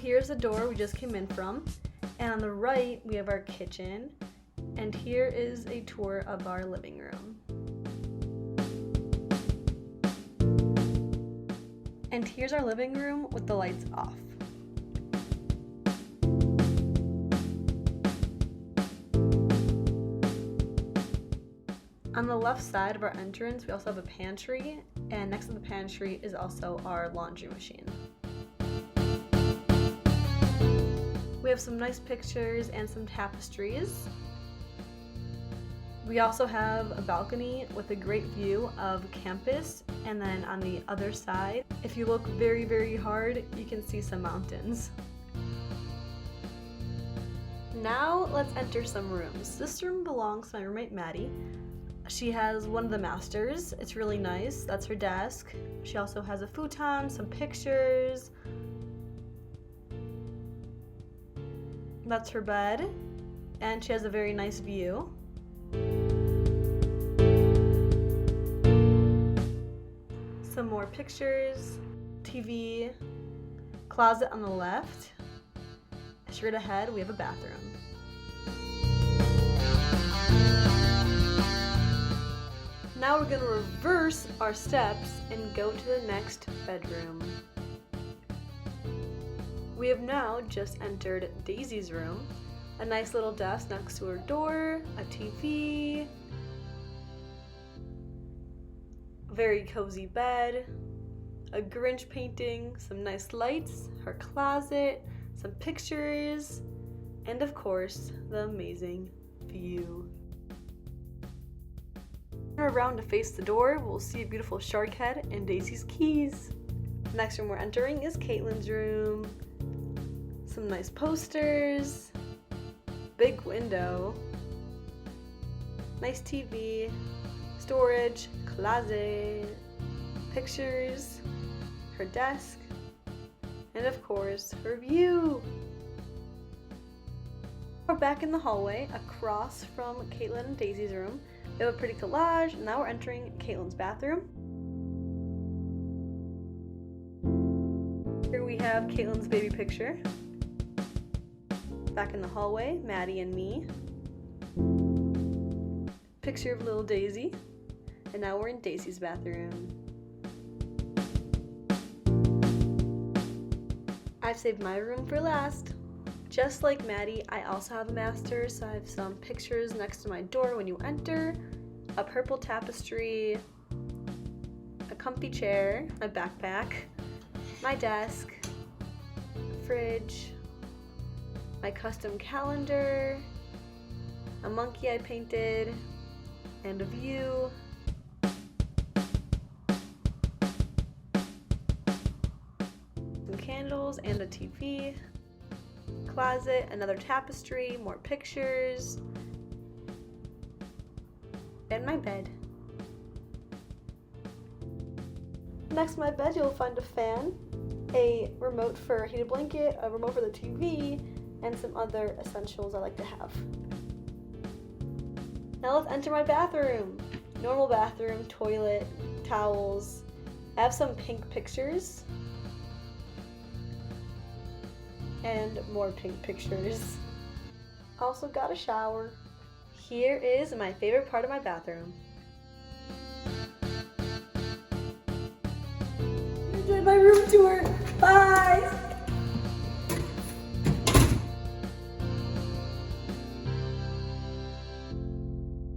here's the door we just came in from, and on the right we have our kitchen, and here is a tour of our living room. And here's our living room with the lights off. On the left side of our entrance, we also have a pantry, and next to the pantry is also our laundry machine. We have some nice pictures and some tapestries. We also have a balcony with a great view of campus, and then on the other side, if you look very, very hard, you can see some mountains. Now let's enter some rooms. This room belongs to my roommate Maddie. She has one of the masters. It's really nice. That's her desk. She also has a futon, some pictures. That's her bed. And she has a very nice view. Some more pictures, TV, closet on the left. Straight ahead, we have a bathroom. Now we're gonna reverse our steps and go to the next bedroom. We have now just entered Daisy's room. A nice little desk next to her door, a TV, very cozy bed, a Grinch painting, some nice lights, her closet, some pictures, and of course, the amazing view. Turn around to face the door, we'll see a beautiful shark head and Daisy's keys. The next room we're entering is Caitlin's room. Some nice posters, big window, nice TV, storage, closet, pictures, her desk, and of course, her view. We're back in the hallway across from Caitlin and Daisy's room. We have a pretty collage, and now we're entering Caitlin's bathroom. Here we have Caitlin's baby picture. Back in the hallway, Maddie and me. Picture of little Daisy. And now we're in Daisy's bathroom. I've saved my room for last. Just like Maddie, I also have a master, so I have some pictures next to my door when you enter, a purple tapestry, a comfy chair, a backpack, my desk, a fridge, my custom calendar, a monkey I painted, and a view. Some candles and a TV. Closet, another tapestry, more pictures, and my bed. Next to my bed you'll find a fan, a remote for a heated blanket, a remote for the TV, and some other essentials I like to have. Now let's enter my bathroom. Normal bathroom, toilet, towels. I have some pink pictures. And more pink pictures. Also got a shower. Here is my favorite part of my bathroom. You enjoyed my room tour.